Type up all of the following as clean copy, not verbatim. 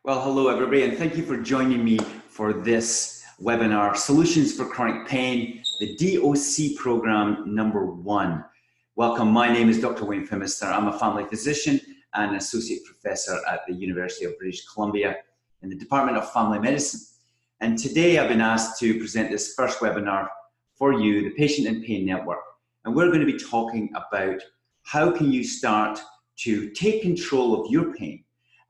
Well, hello everybody, and thank you for joining me for this webinar, Solutions for Chronic Pain, the DOC program #1. Welcome, my name is Dr. Wayne Phimister. I'm a family physician and associate professor at the University of British Columbia in the Department of Family Medicine. And today I've been asked to present this first webinar for you, the Patient and Pain Network. And we're going to be talking about how can you start to take control of your pain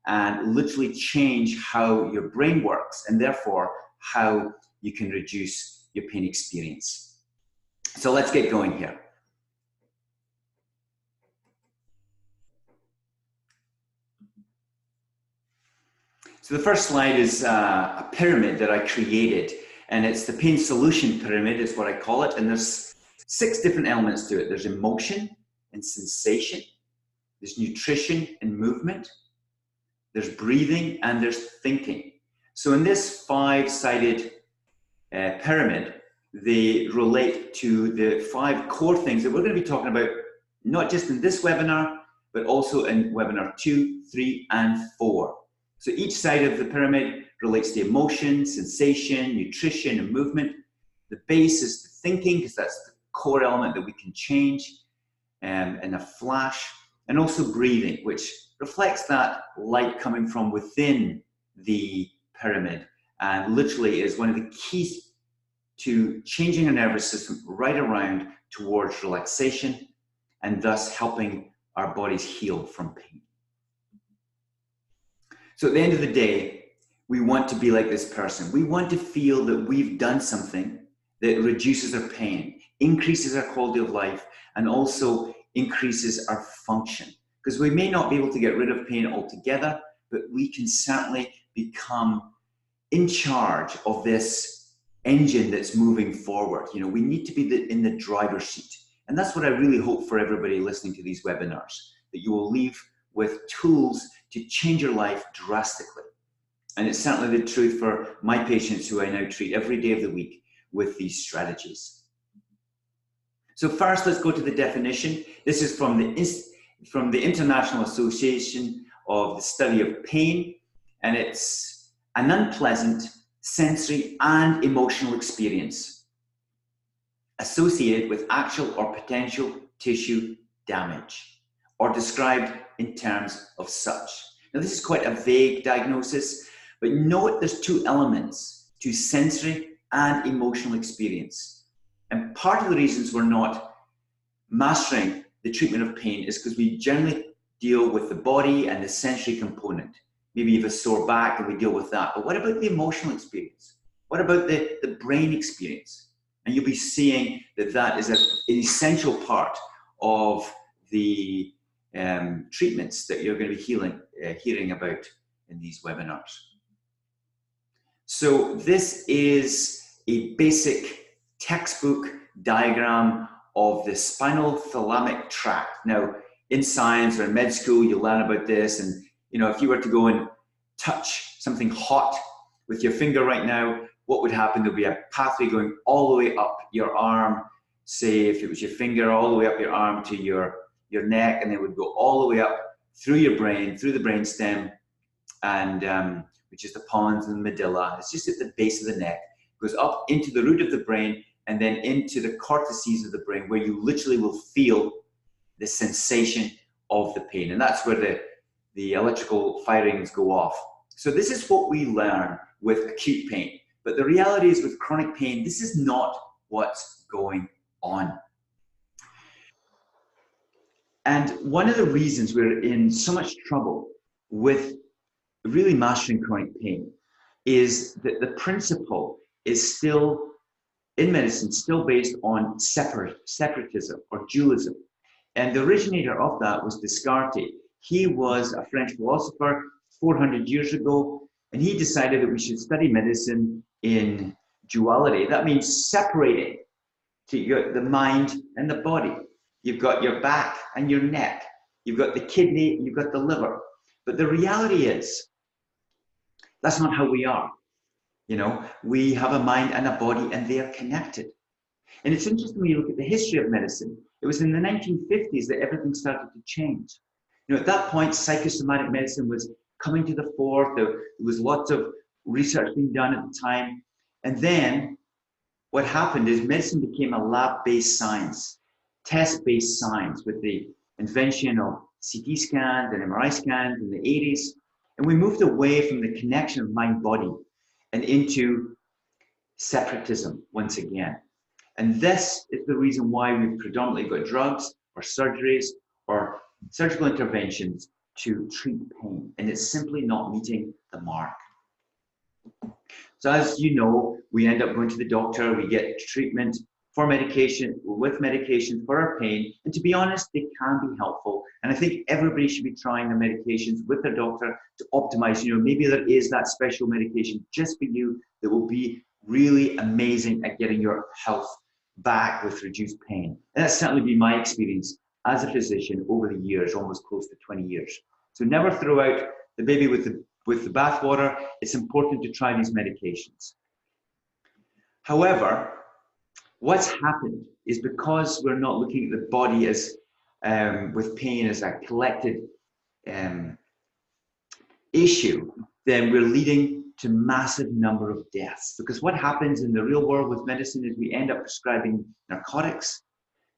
and literally change how your brain works, and therefore how you can reduce your pain experience. So let's get going here. So the first slide is a pyramid that I created, and it's the pain solution pyramid is what I call it, and there's 6 different elements to it. There's emotion and sensation, there's nutrition and movement, there's breathing, and there's thinking. So in this 5-sided pyramid, they relate to the 5 core things that we're going to be talking about, not just in this webinar, but also in webinar 2, 3, and 4. So each side of the pyramid relates to emotion, sensation, nutrition, and movement. The base is the thinking, because that's the core element that we can change in a flash, and also breathing, which reflects that light coming from within the pyramid and literally is one of the keys to changing our nervous system right around towards relaxation and thus helping our bodies heal from pain. So at the end of the day, we want to be like this person. We want to feel that we've done something that reduces our pain, increases our quality of life, and also increases our function. Because we may not be able to get rid of pain altogether, but we can certainly become in charge of this engine that's moving forward. You know, we need to be in the driver's seat. And that's what I really hope for everybody listening to these webinars, that you will leave with tools to change your life drastically. And it's certainly the truth for my patients who I now treat every day of the week with these strategies. So first, let's go to the definition. This is from the International Association of the Study of Pain, and it's an unpleasant sensory and emotional experience associated with actual or potential tissue damage, or described in terms of such. Now, this is quite a vague diagnosis, but note there's 2 elements to sensory and emotional experience. And part of the reasons we're not mastering the treatment of pain is because we generally deal with the body and the sensory component. Maybe you have a sore back and we deal with that. But what about the emotional experience? What about the brain experience? And you'll be seeing that that is an essential part of the treatments that you're going to be hearing about in these webinars. So this is a basic textbook diagram of the spinal thalamic tract. Now, in science or in med school, you learn about this, and you know, if you were to go and touch something hot with your finger right now, what would happen? There'll be a pathway going all the way up your arm. Say if it was your finger, all the way up your arm to your neck, and it would go all the way up through your brain, through the brainstem, and which is the pons and the medulla. It's just at the base of the neck. It goes up into the root of the brain, and then into the cortices of the brain, where you literally will feel the sensation of the pain. And that's where the electrical firings go off. So this is what we learn with acute pain. But the reality is with chronic pain, this is not what's going on. And one of the reasons we're in so much trouble with really mastering chronic pain is that the principle is still, in medicine, still based on separatism or dualism. And the originator of that was Descartes. He was a French philosopher 400 years ago, and he decided that we should study medicine in duality. That means separating the mind and the body. You've got your back and your neck. You've got the kidney, you've got the liver. But the reality is, that's not how we are. You know, we have a mind and a body, and they are connected. And it's interesting when you look at the history of medicine. It was in the 1950s that everything started to change. You know, at that point, psychosomatic medicine was coming to the fore. There was lots of research being done at the time. And then what happened is medicine became a lab-based science, test-based science, with the invention of CT scans and MRI scans in the 80s. And we moved away from the connection of mind-body and into separatism once again. And this is the reason why we've predominantly got drugs or surgeries or surgical interventions to treat pain. And it's simply not meeting the mark. So as you know, we end up going to the doctor, we get treatment for medication, with medication for our pain. And to be honest, they can be helpful. And I think everybody should be trying the medications with their doctor to optimize. Maybe there is that special medication just for you that will be really amazing at getting your health back with reduced pain. And that's certainly been my experience as a physician over the years, almost close to 20 years. So never throw out the baby with the bathwater. It's important to try these medications. However, what's happened is because we're not looking at the body as with pain as a collected issue, then we're leading to massive number of deaths. Because what happens in the real world with medicine is we end up prescribing narcotics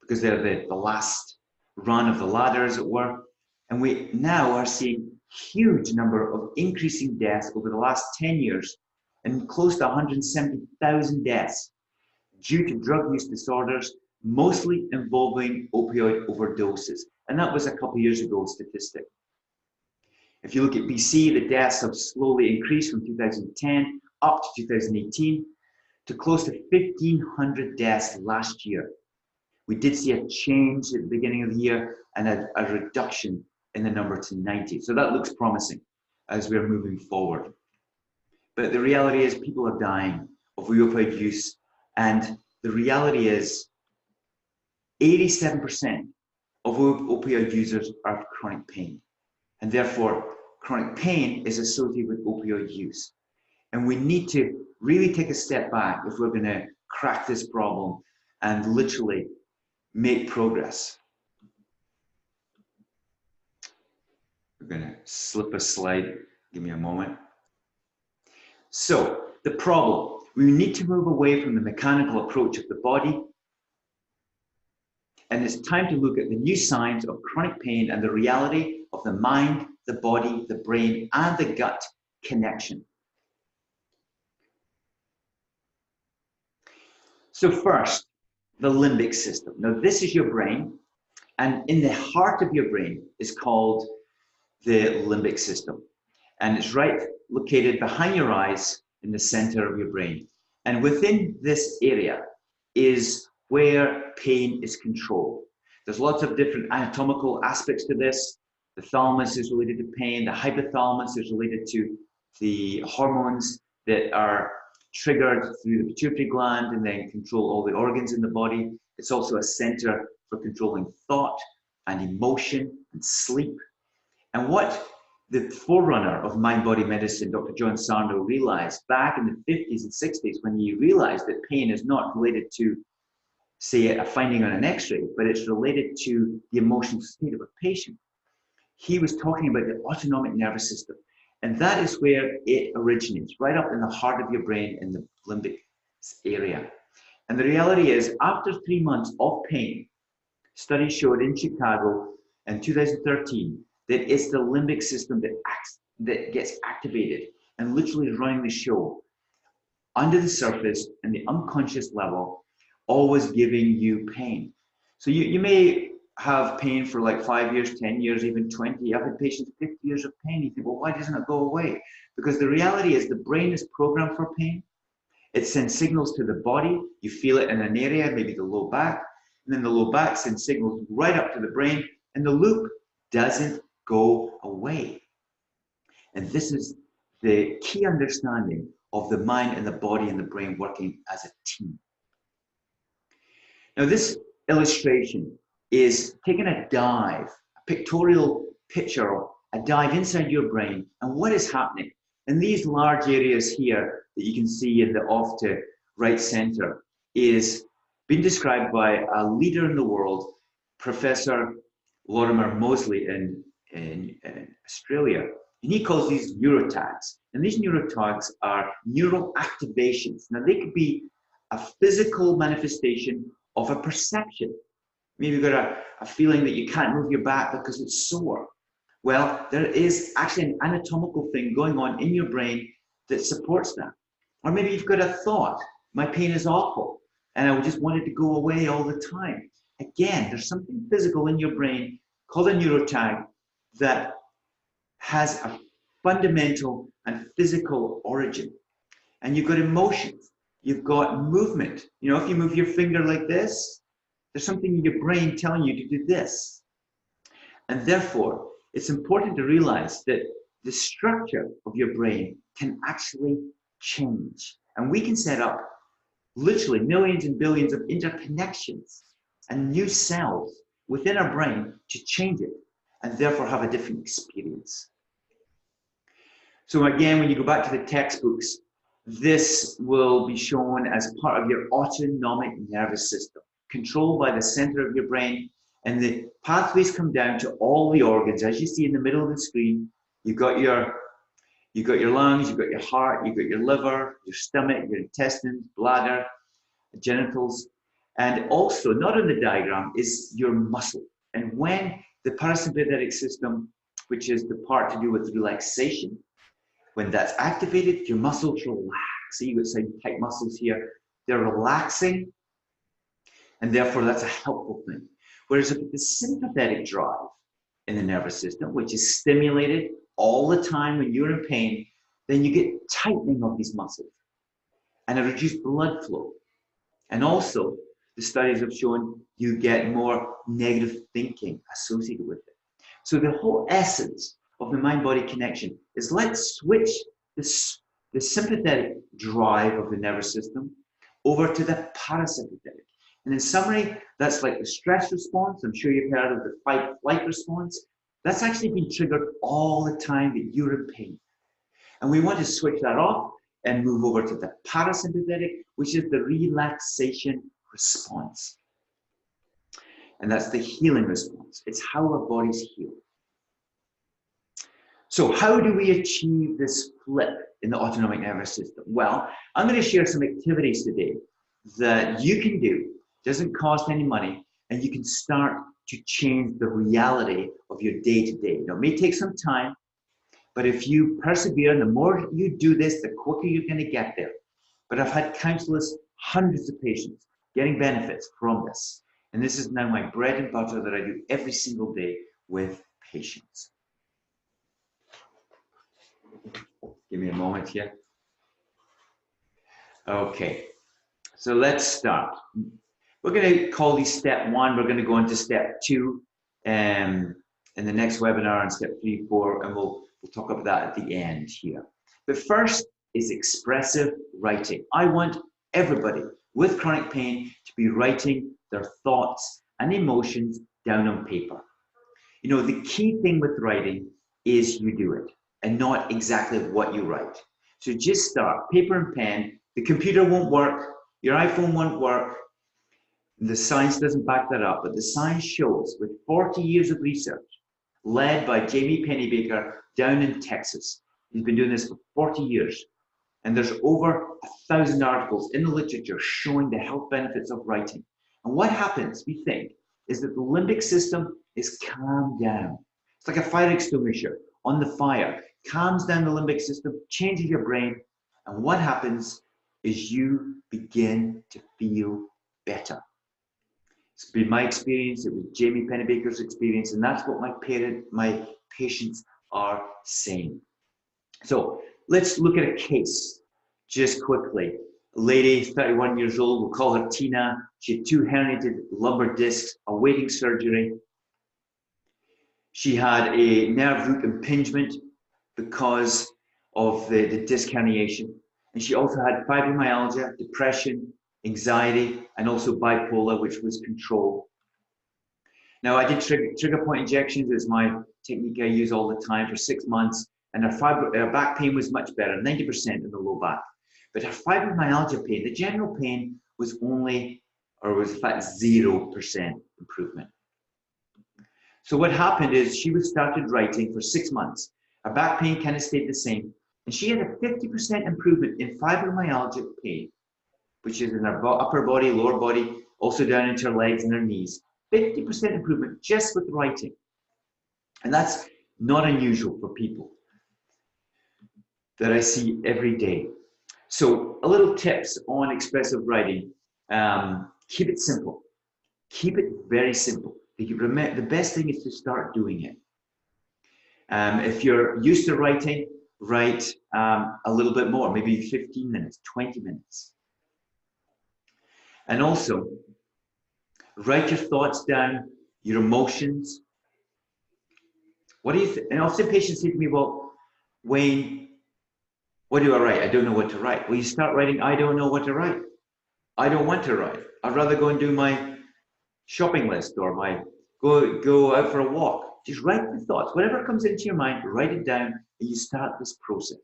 because they're the last run of the ladder, as it were. And we now are seeing huge number of increasing deaths over the last 10 years, and close to 170,000 deaths due to drug use disorders, mostly involving opioid overdoses. And that was a couple of years ago statistic. If you look at BC, the deaths have slowly increased from 2010 up to 2018 to close to 1,500 deaths last year. We did see a change at the beginning of the year and a reduction in the number to 90. So that looks promising as we're moving forward. But the reality is people are dying of opioid use, and the reality is 87% of opioid users are chronic pain. And therefore, chronic pain is associated with opioid use. And we need to really take a step back if we're going to crack this problem and literally make progress. We're going to slip a slide. Give me a moment. So, the problem. We need to move away from the mechanical approach of the body. And it's time to look at the new science of chronic pain and the reality of the mind, the body, the brain, and the gut connection. So first, the limbic system. Now this is your brain, and in the heart of your brain is called the limbic system. And it's right located behind your eyes in the center of your brain. And within this area is where pain is controlled. There's lots of different anatomical aspects to this. The thalamus is related to pain. The hypothalamus is related to the hormones that are triggered through the pituitary gland and then control all the organs in the body. It's also a center for controlling thought and emotion and sleep. And what the forerunner of mind-body medicine, Dr. John Sarno, realized back in the 50s and 60s, when he realized that pain is not related to, say, a finding on an x-ray, but it's related to the emotional state of a patient. He was talking about the autonomic nervous system. And that is where it originates, right up in the heart of your brain in the limbic area. And the reality is, after 3 months of pain, studies showed in Chicago in 2013 that it's the limbic system that gets activated and literally running the show under the surface and the unconscious level, always giving you pain. So you may have pain for like 5 years, 10 years, even 20. I've had patients 50 years of pain. You think, well, why doesn't it go away? Because the reality is the brain is programmed for pain. It sends signals to the body. You feel it in an area, maybe the low back, and then the low back sends signals right up to the brain, and the loop doesn't go away. And this is the key understanding of the mind and the body and the brain working as a team. Now, this illustration is taking a dive, a pictorial picture of a dive inside your brain and what is happening. And these large areas here that you can see in the off to right center is being described by a leader in the world, Professor Lorimer Moseley in Australia. And he calls these neurotags. And these neurotags are neural activations. Now, they could be a physical manifestation of a perception. Maybe you've got a feeling that you can't move your back because it's sore. Well, there is actually an anatomical thing going on in your brain that supports that. Or maybe you've got a thought, my pain is awful, and I just want it to go away all the time. Again, there's something physical in your brain called a neurotag that has a fundamental and physical origin. And you've got emotions, you've got movement. You know, if you move your finger like this, there's something in your brain telling you to do this. And therefore, it's important to realize that the structure of your brain can actually change. And we can set up literally millions and billions of interconnections and new cells within our brain to change it and therefore have a different experience. So again, when you go back to the textbooks, this will be shown as part of your autonomic nervous system, controlled by the center of your brain, and the pathways come down to all the organs. As you see in the middle of the screen, you've got your lungs, you've got your heart, you've got your liver, your stomach, your intestines, bladder, genitals, and also, not on the diagram, is your muscle. And when the parasympathetic system, which is the part to do with relaxation, when that's activated, your muscles relax. See, you've got some tight muscles here. They're relaxing, and therefore that's a helpful thing. Whereas if the sympathetic drive in the nervous system, which is stimulated all the time when you're in pain, then you get tightening of these muscles and a reduced blood flow. And also, the studies have shown you get more negative thinking associated with it. So the whole essence of the mind-body connection is let's switch the sympathetic drive of the nervous system over to the parasympathetic. And in summary, that's like the stress response. I'm sure you've heard of the fight-flight response. That's actually been triggered all the time that you're in pain. And we want to switch that off and move over to the parasympathetic, which is the relaxation response. And that's the healing response. It's how our bodies heal. So how do we achieve this flip in the autonomic nervous system? Well, I'm going to share some activities today that you can do. It doesn't cost any money, and you can start to change the reality of your day-to-day. Now, it may take some time, but if you persevere, and the more you do this, the quicker you're going to get there. But I've had counselors, hundreds of patients, getting benefits from this. And this is now my bread and butter that I do every single day with patients. Give me a moment here. Okay, so let's start. We're going to call these step 1. We're going to go into step 2 in the next webinar, and step 3, 4, and we'll talk about that at the end here. But first is expressive writing. I want everybody with chronic pain to be writing their thoughts and emotions down on paper. You know, the key thing with writing is you do it, and not exactly what you write. So just start, paper and pen. The computer won't work, your iPhone won't work. The science doesn't back that up, but the science shows, with 40 years of research, led by Jamie Pennybaker down in Texas. He's been doing this for 40 years. And there's over 1,000 articles in the literature showing the health benefits of writing. And what happens, we think, is that the limbic system is calmed down. It's like a fire extinguisher on the fire. Calms down the limbic system, changes your brain. And what happens is you begin to feel better. It's been my experience, it was Jamie Pennybaker's experience, and that's what my patients are saying. So let's look at a case just quickly. A lady, 31 years old, we'll call her Tina. She had 2 herniated lumbar discs awaiting surgery. She had a nerve root impingement because of the disc herniation. And she also had fibromyalgia, depression, anxiety, and also bipolar, which was controlled. Now, I did trigger point injections. It's my technique I use all the time for 6 months. And her back pain was much better, 90% in the low back. But her fibromyalgia pain, the general pain, was only, or was in fact 0% improvement. So what happened is she started writing for 6 months. Her back pain kind of stayed the same. And she had a 50% improvement in fibromyalgia pain, which is in her upper body, lower body, also down into her legs and her knees. 50% improvement just with writing. And that's not unusual for people that I see every day. So a little tips on expressive writing. Keep it simple. Keep it very simple. The best thing is to start doing it. If you're used to writing, write a little bit more, maybe 15 minutes, 20 minutes. And also, write your thoughts down, your emotions. What do you think? And often patients say to me, well, Wayne, what do I write? I don't know what to write. Well, you start writing, I don't know what to write. I don't want to write. I'd rather go and do my shopping list or my go out for a walk. Just write the thoughts. Whatever comes into your mind, write it down, and you start this process.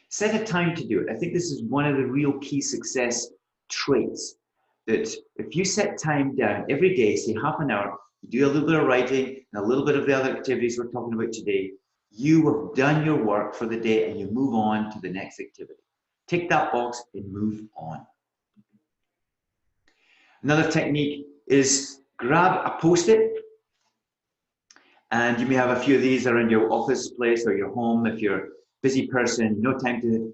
Set a time to do it. I think this is one of the real key success traits, that if you set time down every day, say half an hour, you do a little bit of writing and a little bit of the other activities we're talking about today, you have done your work for the day and you move on to the next activity. Tick that box and move on. Another technique is grab a Post-it, and you may have a few of these around your office place or your home. If you're a busy person, no time to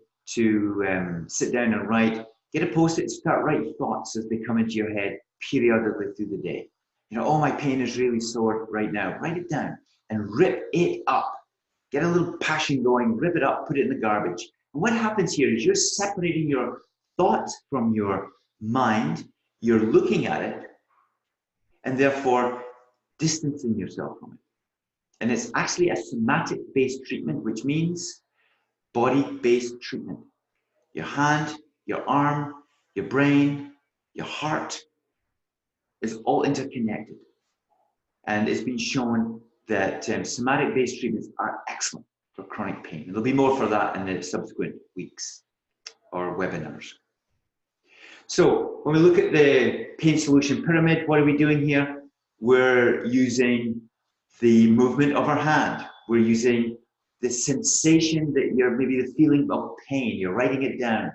sit down and write, get a Post-it and start writing thoughts as they come into your head periodically through the day. You know, oh, my pain is really sore right now. Write it down and rip it up. Get a little passion going, rip it up, put it in the garbage. And what happens here is you're separating your thoughts from your mind, you're looking at it, and therefore distancing yourself from it. And it's actually a somatic-based treatment, which means body-based treatment. Your hand, your arm, your brain, your heart is all interconnected. And it's been shown that somatic-based treatments are excellent for chronic pain. There'll be more for that in the subsequent weeks or webinars. So when we look at the pain solution pyramid, what are we doing here? We're using the movement of our hand. We're using the sensation that you're, maybe the feeling of pain, you're writing it down.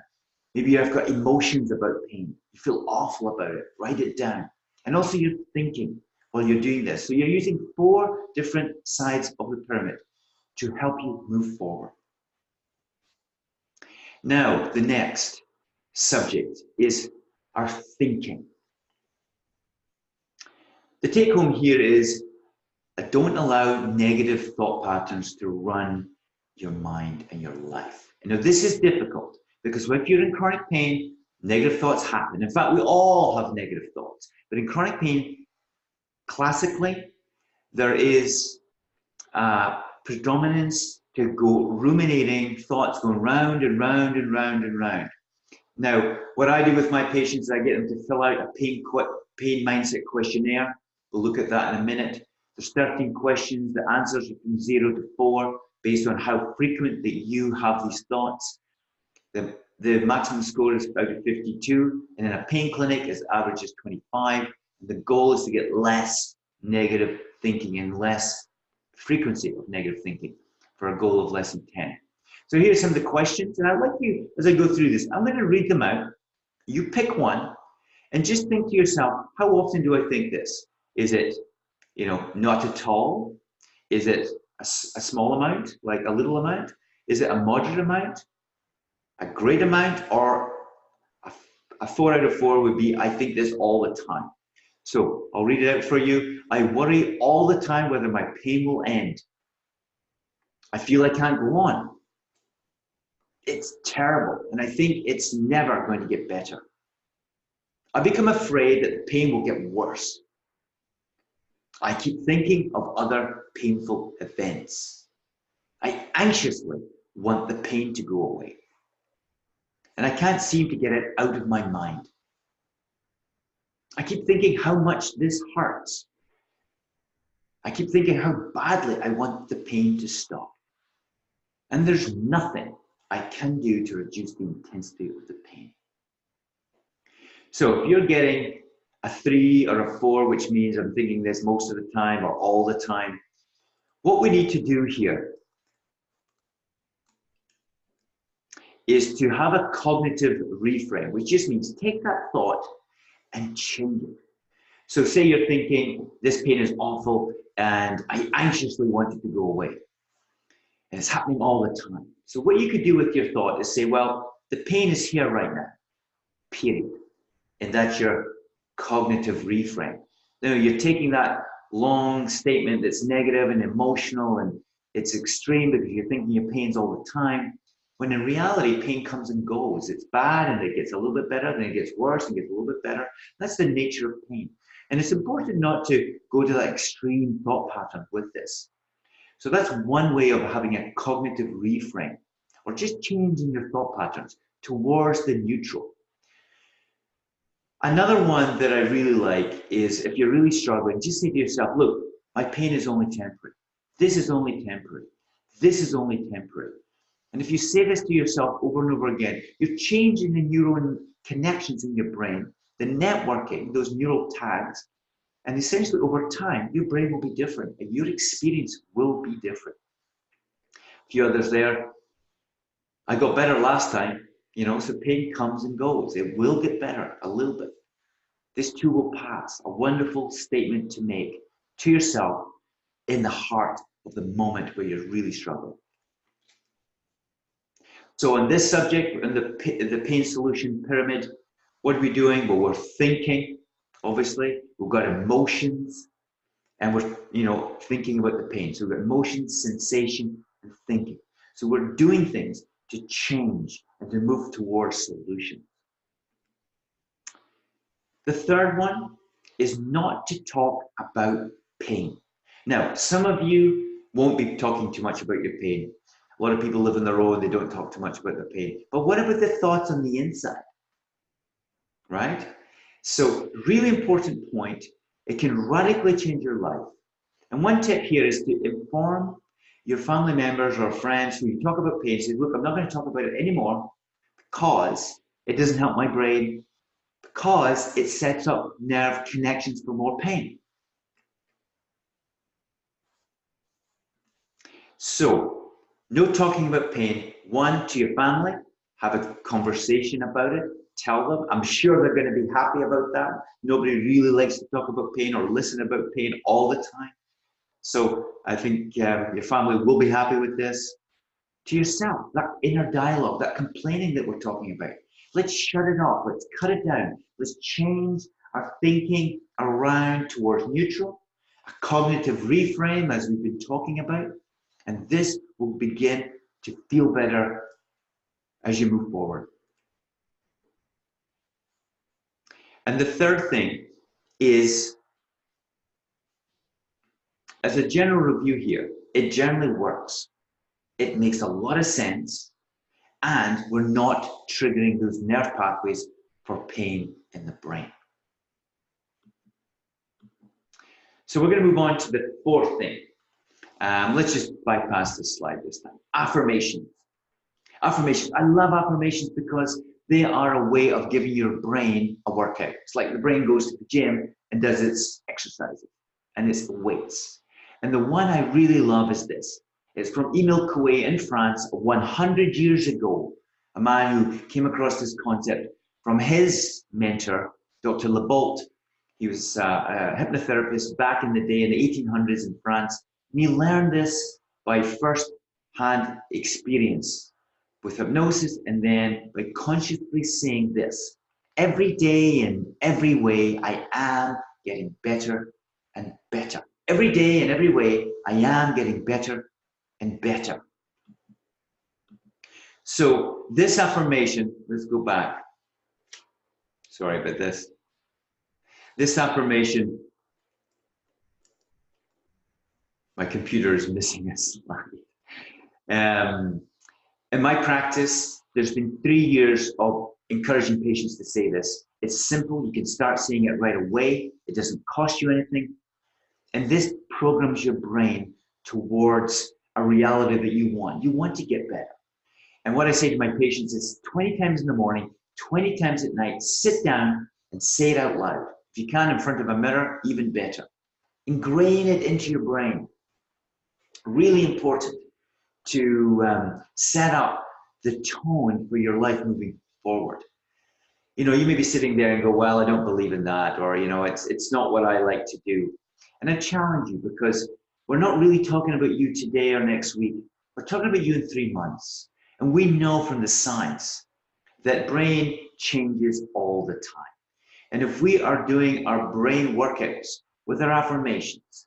Maybe you've got emotions about pain. You feel awful about it, write it down. And also you're thinking while you're doing this. So you're using 4 different sides of the pyramid to help you move forward. Now, the next subject is our thinking. The take home here is, don't allow negative thought patterns to run your mind and your life. You know, this is difficult because if you're in chronic pain, negative thoughts happen. In fact, we all have negative thoughts. But in chronic pain, classically, there is predominance to go ruminating thoughts going round and round and round and round. Now, what I do with my patients is I get them to fill out a pain mindset questionnaire. We'll look at that in a minute. There's 13 questions. The answers are from 0 to 4 based on how frequent that you have these thoughts. The maximum score is out of 52, and in a pain clinic, its average is 25. And the goal is to get less negative thinking and less frequency of negative thinking for a goal of less than 10. So here's some of the questions, and I'd like you, as I go through this, I'm going to read them out. You pick one, and just think to yourself, how often do I think this? Is it, you know, not at all? Is it a small amount, like a little amount? Is it a moderate amount, a great amount, or a 4 out of 4 would be, I think this all the time. So I'll read it out for you. I worry all the time whether my pain will end. I feel I can't go on. It's terrible, and I think it's never going to get better. I become afraid that the pain will get worse. I keep thinking of other painful events. I anxiously want the pain to go away, and I can't seem to get it out of my mind. I keep thinking how much this hurts. I keep thinking how badly I want the pain to stop. And there's nothing I can do to reduce the intensity of the pain. So if you're getting a 3 or a 4, which means I'm thinking this most of the time or all the time, What we need to do here is to have a cognitive reframe, which just means take that thought and change it. So say you're thinking, this pain is awful and I anxiously want it to go away. And it's happening all the time. So what you could do with your thought is say, well, the pain is here right now, period. And that's your cognitive reframe. Now you're taking that long statement that's negative and emotional and it's extreme because you're thinking your pain's all the time, when in reality, pain comes and goes. It's bad and it gets a little bit better, then it gets worse and gets a little bit better. That's the nature of pain. And it's important not to go to that extreme thought pattern with this. So that's one way of having a cognitive reframe, or just changing your thought patterns towards the neutral. Another one that I really like is if you're really struggling, just say to yourself, look, my pain is only temporary. This is only temporary. This is only temporary. And if you say this to yourself over and over again, you're changing the neural connections in your brain, the networking, those neural tags, and essentially over time, your brain will be different and your experience will be different. A few others there. I got better last time, so pain comes and goes. It will get better a little bit. This too will pass. A wonderful statement to make to yourself in the heart of the moment where you're really struggling. So on this subject, in the pain solution pyramid, what are we doing? Well, we're thinking, obviously. We've got emotions, and we're thinking about the pain. So we've got emotions, sensation, and thinking. So we're doing things to change and to move towards solution. The third one is not to talk about pain. Now, some of you won't be talking too much about your pain. A lot of people live on their own, they don't talk too much about their pain. But what about the thoughts on the inside? Right? So, really important point, it can radically change your life. And one tip here is to inform your family members or friends who you talk about pain, say, look, I'm not going to talk about it anymore because it doesn't help my brain, because it sets up nerve connections for more pain. So, no talking about pain. One, to your family, have a conversation about it, tell them. I'm sure they're going to be happy about that. Nobody really likes to talk about pain or listen about pain all the time. So I think your family will be happy with this. To yourself, that inner dialogue, that complaining that we're talking about. Let's shut it off. Let's cut it down. Let's change our thinking around towards neutral, a cognitive reframe, as we've been talking about. And this will begin to feel better as you move forward. And the third thing is, as a general review here, it generally works. It makes a lot of sense, and we're not triggering those nerve pathways for pain in the brain. So we're going to move on to the fourth thing. Let's just bypass this slide this time. Affirmations. Affirmations. I love affirmations because they are a way of giving your brain a workout. It's like the brain goes to the gym and does its exercises and its weights. And the one I really love is this. It's from Emile Coué in France 100 years ago, a man who came across this concept from his mentor, Dr. Labolt. He was a hypnotherapist back in the day in the 1800s in France. And he learned this by first-hand experience with hypnosis, and then by consciously saying this. Every day in every way, I am getting better and better. Every day in every way, I am getting better and better. So this affirmation, let's go back. Sorry about this. This affirmation, my computer is missing a slide. In my practice, there's been 3 years of encouraging patients to say this. It's simple. You can start saying it right away. It doesn't cost you anything. And this programs your brain towards a reality that you want. You want to get better. And what I say to my patients is 20 times in the morning, 20 times at night, sit down and say it out loud. If you can in front of a mirror, even better. Ingrain it into your brain. really important to set up the tone for your life moving forward. You know, you may be sitting there and go, well, I don't believe in that, or, you know, it's not what I like to do. And I challenge you, because we're not really talking about you today or next week. We're talking about you in 3 months. And we know from the science that brain changes all the time. And if we are doing our brain workouts with our affirmations,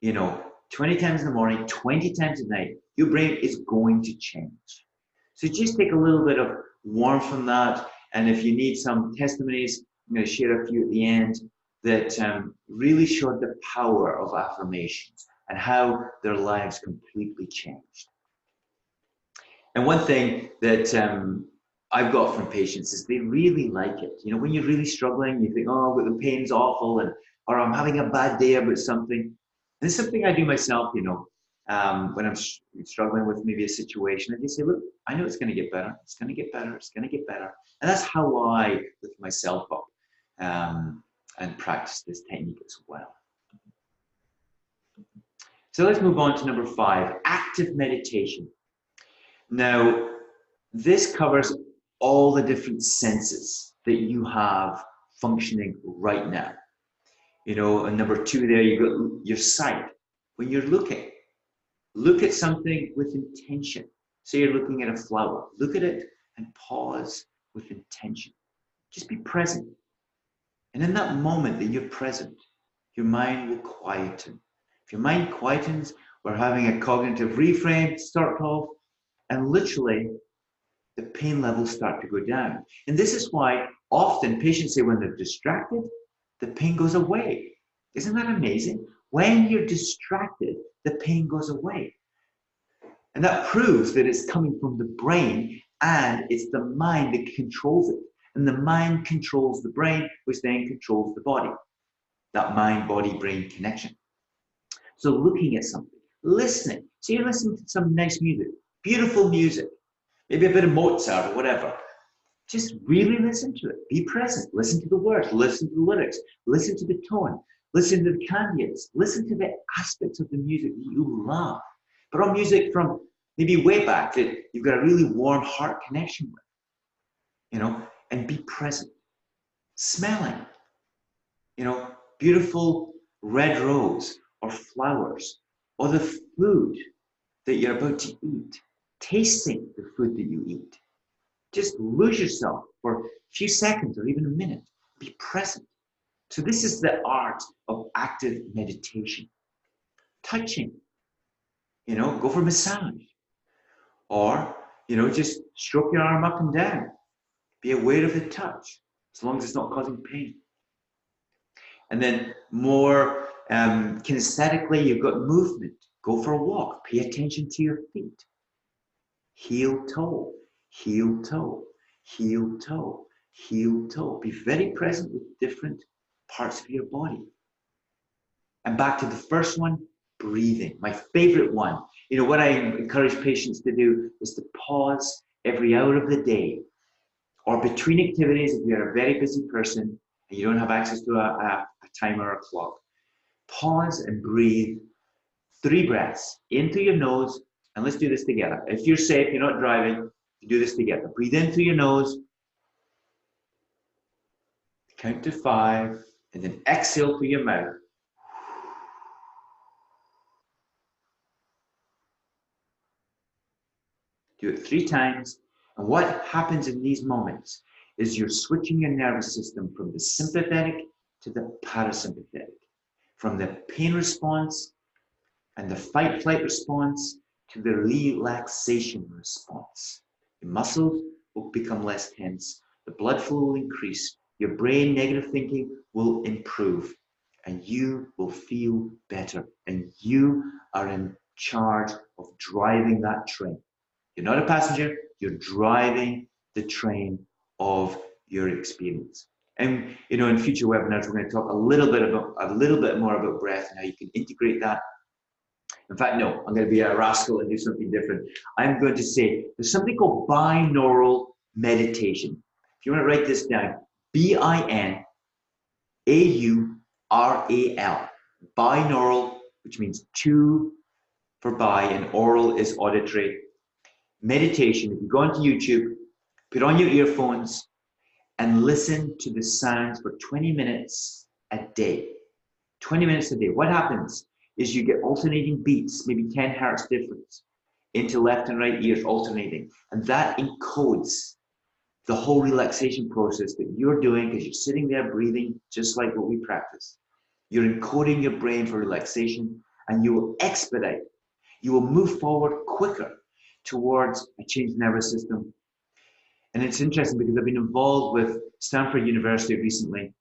you know, 20 times in the morning, 20 times at night, your brain is going to change. So just take a little bit of warmth from that. And if you need some testimonies, I'm going to share a few at the end that really showed the power of affirmations and how their lives completely changed. And one thing that I've got from patients is they really like it. You know, when you're really struggling, you think, oh, the pain's awful, and or I'm having a bad day about something. And it's something I do myself, you know, when I'm struggling with maybe a situation. I just say, look, I know it's going to get better. It's going to get better. It's going to get better. And that's how I lift myself up and practice this technique as well. So let's move on to number 5, active meditation. Now, this covers all the different senses that you have functioning right now. You know, and number 2 there, you've got your sight. When you're looking, look at something with intention. Say you're looking at a flower. Look at it and pause with intention. Just be present. And in that moment that you're present, your mind will quieten. If your mind quietens, we're having a cognitive reframe to start off, and literally the pain levels start to go down. And this is why often patients say when they're distracted, the pain goes away. Isn't that amazing? When you're distracted, the pain goes away. And that proves that it's coming from the brain, and it's the mind that controls it. And the mind controls the brain, which then controls the body. That mind-body-brain connection. So looking at something, listening. So you're listening to some nice music, beautiful music, maybe a bit of Mozart or whatever. Just really listen to it. Be present. Listen to the words. Listen to the lyrics. Listen to the tone. Listen to the caveats. Listen to the aspects of the music that you love. But on music from maybe way back that you've got a really warm heart connection with, you know, and be present. Smelling, you know, beautiful red rose or flowers or the food that you're about to eat. Tasting the food that you eat. Just lose yourself for a few seconds or even a minute. Be present. So this is the art of active meditation. Touching, you know, go for a massage. Or, you know, just stroke your arm up and down. Be aware of the touch, as long as it's not causing pain. And then more kinesthetically, you've got movement. Go for a walk. Pay attention to your feet. Heel toe, heel toe, heel toe, heel toe. Be very present with different parts of your body. And back to the first one, breathing. My favorite one. You know, what I encourage patients to do is to pause every hour of the day or between activities if you're a very busy person and you don't have access to a timer or a clock. Pause and breathe 3 breaths in through your nose, and let's do this together. If you're safe, you're not driving, you do this together. Breathe in through your nose, count to 5, and then exhale through your mouth. Do it 3 times. And what happens in these moments is you're switching your nervous system from the sympathetic to the parasympathetic, from the pain response and the fight-flight response to the relaxation response. Your muscles will become less tense, the blood flow will increase, your brain negative thinking will improve, and you will feel better. And you are in charge of driving that train. You're not a passenger, you're driving the train of your experience. And you know, in future webinars, we're going to talk a little bit more about breath and how you can integrate that. In fact, no, I'm going to be a rascal and do something different. I'm going to say there's something called binaural meditation. If you want to write this down, binaural, binaural, which means 2 for buy and oral is auditory. Meditation, if you go onto YouTube, put on your earphones and listen to the sounds for 20 minutes a day. 20 minutes a day. What happens is you get alternating beats, maybe 10 hertz difference, into left and right ears alternating. And that encodes the whole relaxation process that you're doing because you're sitting there breathing just like what we practice. You're encoding your brain for relaxation and you will expedite. You will move forward quicker towards a changed nervous system. And it's interesting because I've been involved with Stanford University recently,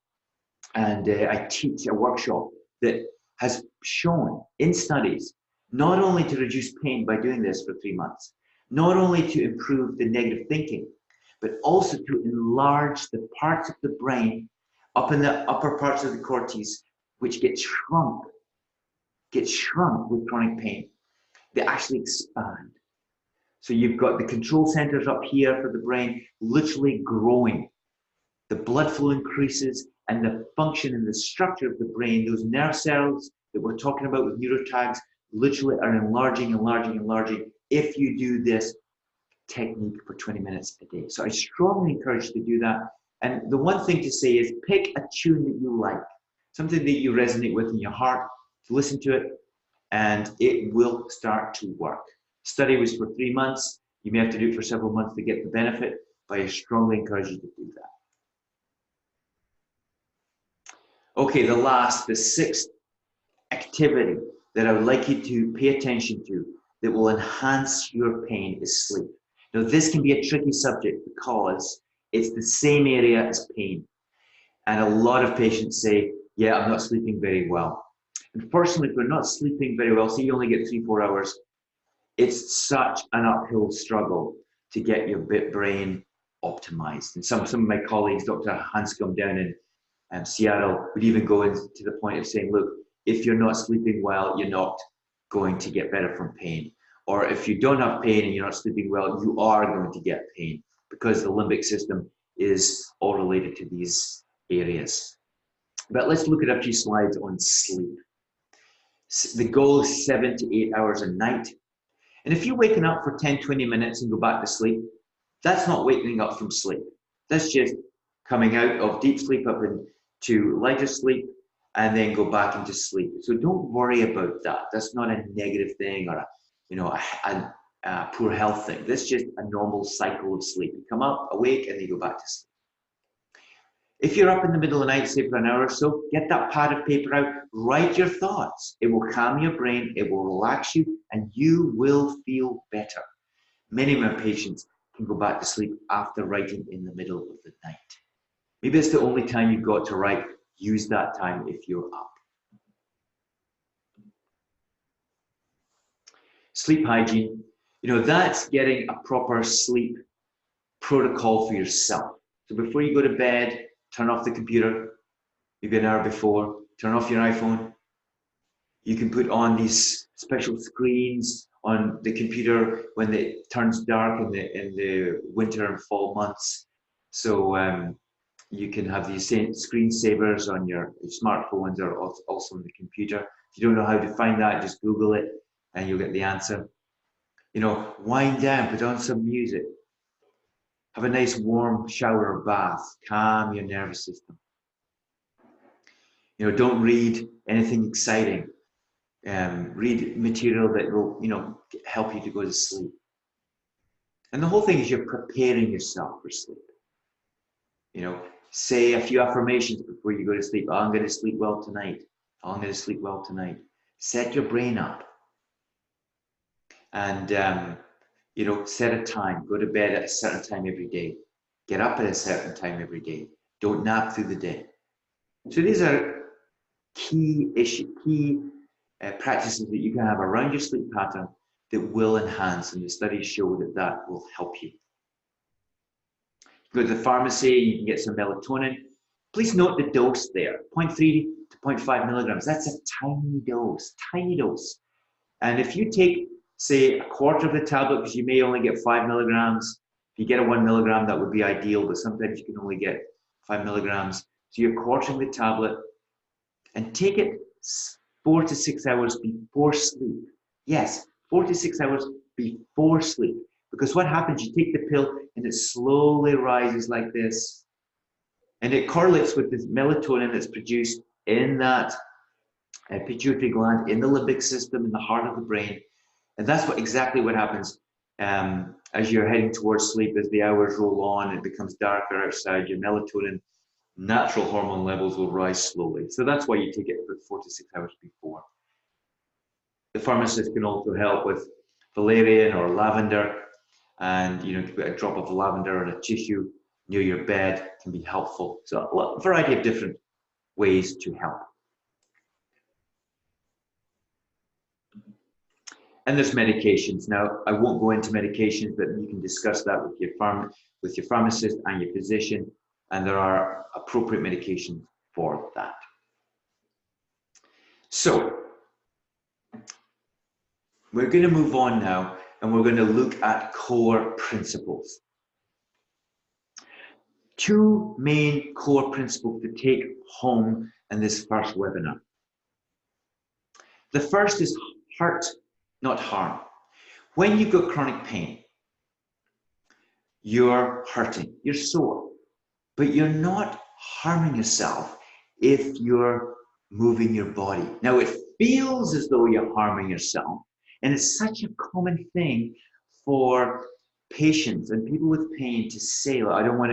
and I teach a workshop that has shown in studies not only to reduce pain by doing this for 3 months, not only to improve the negative thinking, but also to enlarge the parts of the brain up in the upper parts of the cortex, which get shrunk with chronic pain. They actually expand. So you've got the control centers up here for the brain literally growing. The blood flow increases and the function and the structure of the brain, those nerve cells that we're talking about with neurotags, literally are enlarging if you do this technique for 20 minutes a day. So I strongly encourage you to do that. And the one thing to say is pick a tune that you like, something that you resonate with in your heart, listen to it, and it will start to work. Study was for 3 months. You may have to do it for several months to get the benefit, but I strongly encourage you to do that. Okay, the sixth activity that I would like you to pay attention to that will enhance your pain is sleep. Now, this can be a tricky subject because it's the same area as pain. And a lot of patients say, yeah, I'm not sleeping very well. Unfortunately, if we're not sleeping very well, say you only get 3-4 hours, it's such an uphill struggle to get your brain optimized. And some of my colleagues, Dr. Hanscom down in Seattle, would even go into the point of saying, look, if you're not sleeping well, you're not going to get better from pain. Or if you don't have pain and you're not sleeping well, you are going to get pain because the limbic system is all related to these areas. But let's look at a few slides on sleep. The goal is 7 to 8 hours a night. And if you're waking up for 10, 20 minutes and go back to sleep, that's not waking up from sleep. That's just coming out of deep sleep up into lighter sleep and then go back into sleep. So don't worry about that. That's not a negative thing or a poor health thing. That's just a normal cycle of sleep. You come up, awake, and then you go back to sleep. If you're up in the middle of the night, say for an hour or so, get that pad of paper out, write your thoughts. It will calm your brain, it will relax you, and you will feel better. Many of my patients can go back to sleep after writing in the middle of the night. Maybe it's the only time you've got to write. Use that time if you're up. Sleep hygiene. That's getting a proper sleep protocol for yourself. So before you go to bed, turn off the computer, maybe an hour before, turn off your iPhone. You can put on these special screens on the computer when it turns dark in the winter and fall months. So you can have these screensavers on your smartphones or also on the computer. If you don't know how to find that, just Google it and you'll get the answer. Wind down, put on some music. Have a nice warm shower or bath, calm your nervous system. Don't read anything exciting. Read material that will, help you to go to sleep. And the whole thing is you're preparing yourself for sleep. Say a few affirmations before you go to sleep. Oh, I'm going to sleep well tonight. Oh, I'm going to sleep well tonight. Set your brain up. And, set a time. Go to bed at a certain time every day. Get up at a certain time every day. Don't nap through the day. So these are key practices that you can have around your sleep pattern that will enhance, and the studies show that will help you. Go to the pharmacy, you can get some melatonin. Please note the dose there, 0.3 to 0.5 milligrams. That's a tiny dose. And if you take, say, a quarter of the tablet, because you may only get 5 milligrams, if you get a 1 milligram, that would be ideal, but sometimes you can only get 5 milligrams. So you're quartering the tablet and take it 4 to 6 hours before sleep. Yes, 4 to 6 hours before sleep. Because what happens, you take the pill and it slowly rises like this. And it correlates with this melatonin that's produced in that pituitary gland, in the limbic system, in the heart of the brain. And that's exactly what happens as you're heading towards sleep. As the hours roll on, it becomes darker outside, your melatonin, natural hormone levels will rise slowly. So that's why you take it about 4 to 6 hours before. The pharmacist can also help with valerian or lavender, and you can put a drop of lavender on a tissue near your bed can be helpful. So a variety of different ways to help. And there's medications. Now, I won't go into medications, but you can discuss that with your pharmacist and your physician, and there are appropriate medications for that. So, we're going to move on now, and we're going to look at core principles. Two main core principles to take home in this first webinar. The first is hurt, not harm. When you've got chronic pain, you're hurting, you're sore, but you're not harming yourself if you're moving your body. Now, it feels as though you're harming yourself, and it's such a common thing for patients and people with pain to say, I don't want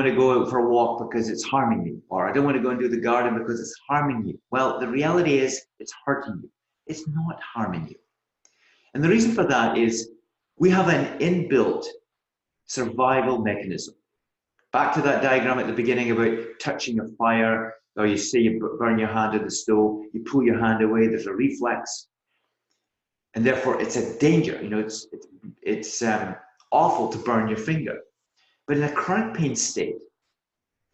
to go out for a walk because it's harming me, or I don't want to go and do the garden because it's harming you. Well, the reality is it's hurting you. It's not harming you. And the reason for that is we have an inbuilt survival mechanism. Back to that diagram at the beginning about touching a fire, or you say you burn your hand at the stove, you pull your hand away, there's a reflex. And therefore it's a danger, it's awful to burn your finger. But in a chronic pain state,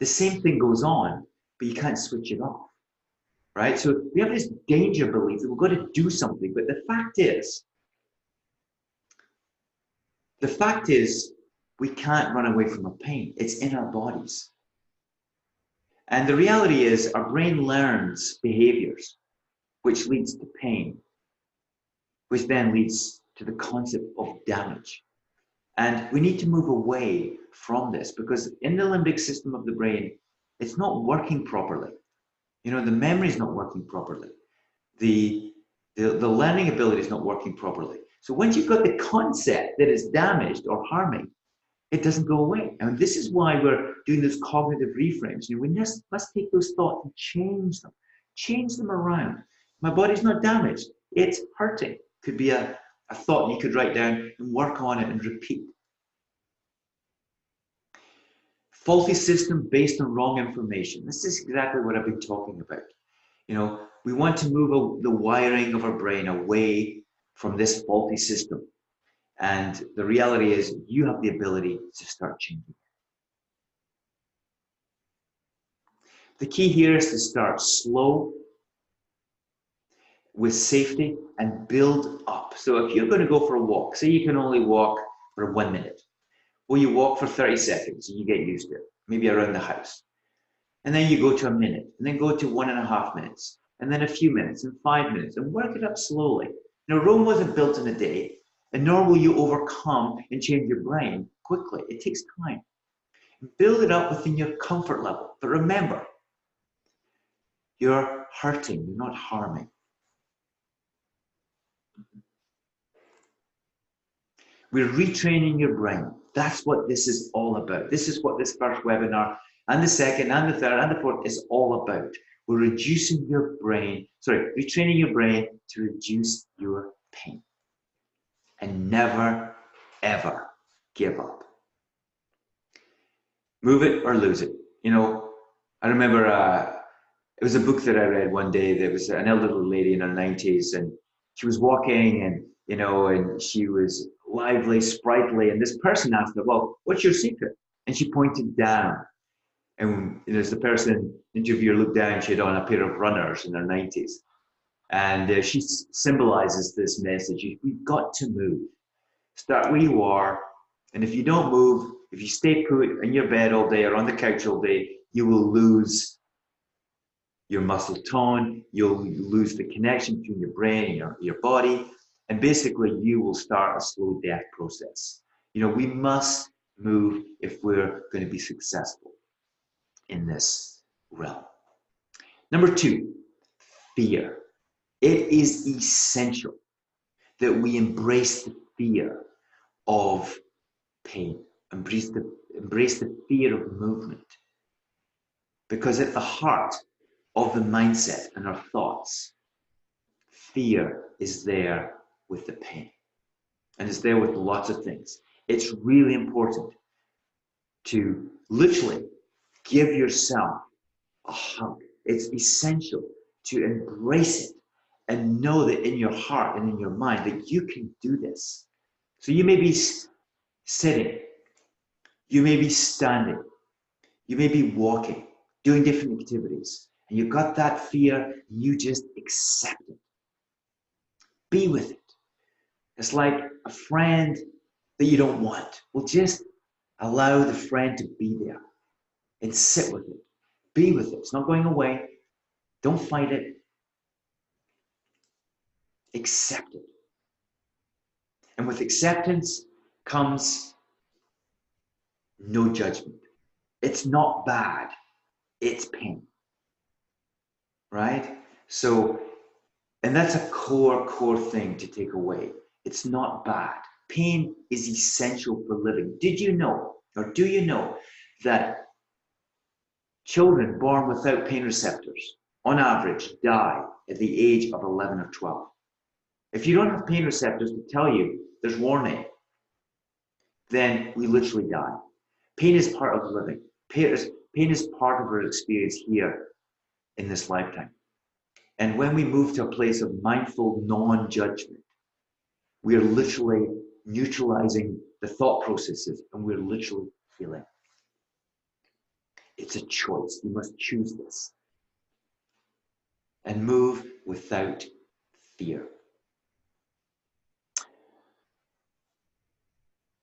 the same thing goes on, but you can't switch it off, right? So we have this danger belief that we've got to do something, but the fact is, we can't run away from our pain. It's in our bodies. And the reality is our brain learns behaviors, which leads to pain, which then leads to the concept of damage. And we need to move away from this because in the limbic system of the brain, it's not working properly. The memory is not working properly. The learning ability is not working properly. So once you've got the concept that it's damaged or harming, it doesn't go away. And this is why we're doing those cognitive reframes. We must take those thoughts and change them around. My body's not damaged, it's hurting. Could be a thought you could write down and work on it and repeat. Faulty system based on wrong information. This is exactly what I've been talking about. We want to move the wiring of our brain away from this faulty system. And the reality is you have the ability to start changing. The key here is to start slow with safety and build up. So if you're going to go for a walk, say you can only walk for 1 minute. Well, you walk for 30 seconds and you get used to it, maybe around the house. And then you go to a minute, and then go to 1.5 minutes, and then a few minutes and 5 minutes, and work it up slowly. Rome wasn't built in a day, and nor will you overcome and change your brain quickly. It takes time. Build it up within your comfort level. But remember, you're hurting, you're not harming. We're retraining your brain. That's what this is all about. This is what this first webinar and the second and the third and the fourth is all about. We're retraining your brain to reduce your pain. And never, ever give up. Move it or lose it. I remember it was a book that I read one day. There was an elderly lady in her 90s, and she was walking, and and she was lively, sprightly, and this person asked her, "Well, what's your secret?" And she pointed down, and as the person interviewer looked down, she had on a pair of runners in her 90s, and she symbolizes this message: we've got to move. Start where you are, and if you don't move, if you stay put in your bed all day or on the couch all day, you will lose your muscle tone, you'll lose the connection between your brain and your body, And basically, you will start a slow death process. We must move if we're going to be successful in this realm. Number 2, fear. It is essential that we embrace the fear of pain, embrace the fear of movement. Because at the heart of the mindset and our thoughts, fear is there with the pain. And it's there with lots of things. It's really important to literally give yourself a hug. It's essential to embrace it and know that in your heart and in your mind that you can do this. So you may be sitting, you may be standing, you may be walking, doing different activities, and you've got that fear, you just accept it. Be with it. It's like a friend that you don't want. Well, just allow the friend to be there and sit with it. Be with it. It's not going away. Don't fight it. Accept it. And with acceptance comes no judgment. It's not bad. It's pain. Right? So, and that's a core thing to take away. It's not bad. Pain is essential for living. Did you know, or do you know, that children born without pain receptors, on average, die at the age of 11 or 12? If you don't have pain receptors to tell you there's warning, then we literally die. Pain is part of living. Pain is part of our experience here in this lifetime. And when we move to a place of mindful non-judgment, we are literally neutralizing the thought processes and we're literally feeling. It's a choice. You must choose this. And move without fear.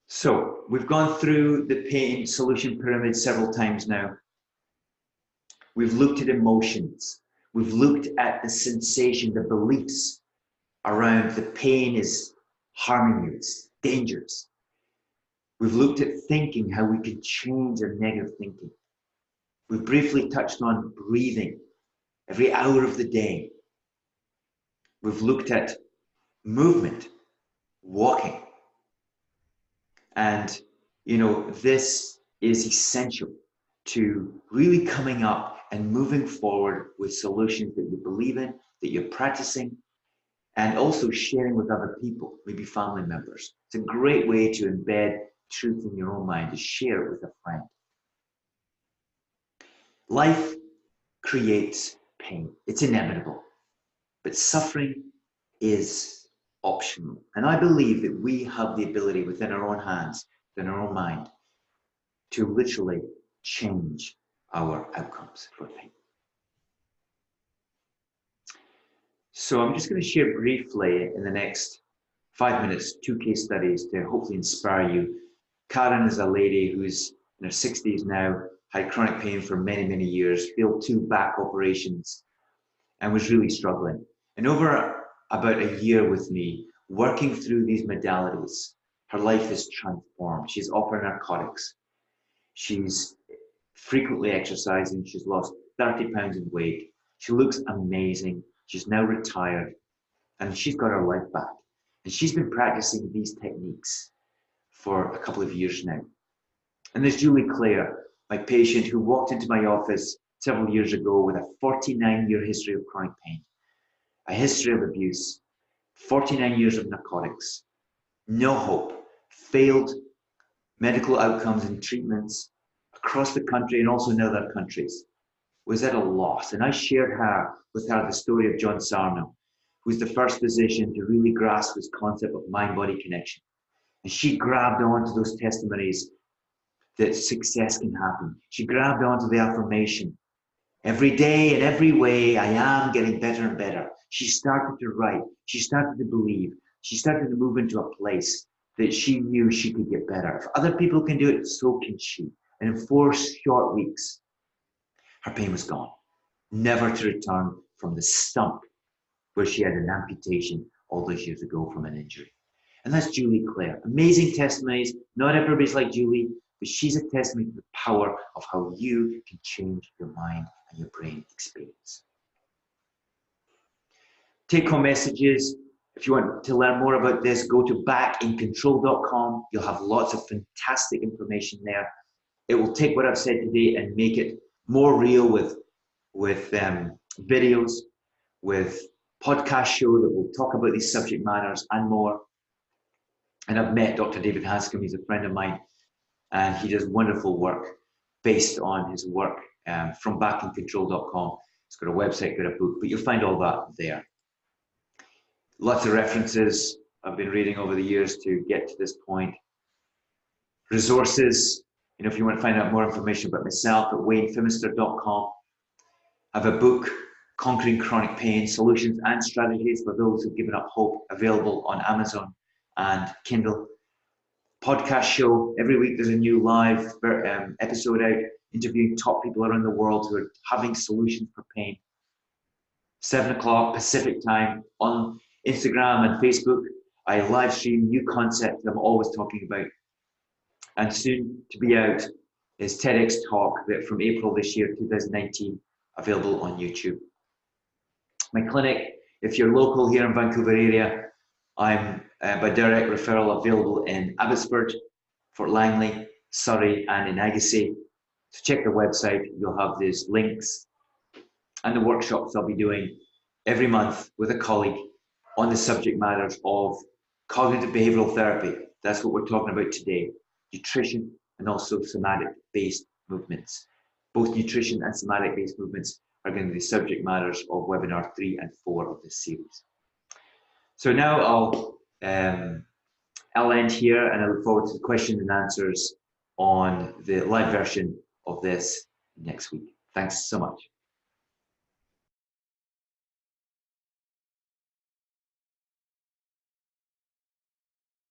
So we've gone through the pain solution pyramid several times now. We've looked at emotions. We've looked at the sensation, the beliefs around the pain is harming you, it's dangerous. We've looked at thinking, how we can change our negative thinking. We've briefly touched on breathing every hour of the day. We've looked at movement, walking. And, this is essential to really coming up and moving forward with solutions that you believe in, that you're practicing, and also sharing with other people, maybe family members. It's a great way to embed truth in your own mind, to share it with a friend. Life creates pain. It's inevitable. But suffering is optional. And I believe that we have the ability within our own hands, within our own mind, to literally change our outcomes for pain. So I'm just going to share briefly in the next 5 minutes 2 case studies to hopefully inspire you. Karen is a lady who's in her 60s now, had chronic pain for many, many years, failed 2 back operations, and was really struggling. And over about a year with me, working through these modalities, her life is transformed. She's off her narcotics. She's frequently exercising. She's lost 30 pounds in weight. She looks amazing. She's now retired and she's got her life back. And she's been practicing these techniques for a couple of years now. And there's Julie Clare, my patient who walked into my office several years ago with a 49-year history of chronic pain, a history of abuse, 49 years of narcotics, no hope, failed medical outcomes and treatments across the country and also in other countries, was at a loss. And I shared with her the story of John Sarno, who's the first physician to really grasp this concept of mind-body connection. And she grabbed onto those testimonies that success can happen. She grabbed onto the affirmation. Every day in every way, I am getting better and better. She started to write. She started to believe. She started to move into a place that she knew she could get better. If other people can do it, so can she. And in 4 short weeks, her pain was gone, never to return from the stump where she had an amputation all those years ago from an injury. And that's Julie Clare. Amazing testimonies. Not everybody's like Julie, but she's a testimony to the power of how you can change your mind and your brain experience. Take-home messages. If you want to learn more about this, go to backincontrol.com. You'll have lots of fantastic information there. It will take what I've said today and make it more real with videos, with podcast show that will talk about these subject matters and more. And I've met Dr. David Hanscom. He's a friend of mine, and he does wonderful work based on his work from backincontrol.com. He's got a website, got a book, but you'll find all that there. Lots of references I've been reading over the years to get to this point. Resources, if you want to find out more information about myself, at waynephimister.com. I have a book, Conquering Chronic Pain, Solutions and Strategies for Those Who've Given Up Hope, available on Amazon and Kindle. Podcast show, every week there's a new live episode out, interviewing top people around the world who are having solutions for pain. 7 o'clock Pacific time on Instagram and Facebook. I live stream new concepts I'm always talking about. And soon to be out is TEDx Talk that from April this year, 2019, available on YouTube. My clinic, if you're local here in Vancouver area, I'm by direct referral available in Abbotsford, Fort Langley, Surrey, and in Agassiz. So check the website, you'll have these links and the workshops I'll be doing every month with a colleague on the subject matters of cognitive behavioral therapy. That's what we're talking about today. Nutrition and also somatic-based movements. Both nutrition and somatic-based movements are going to be the subject matters of webinar 3 and 4 of this series. So now I'll end here, and I look forward to the questions and answers on the live version of this next week. Thanks so much.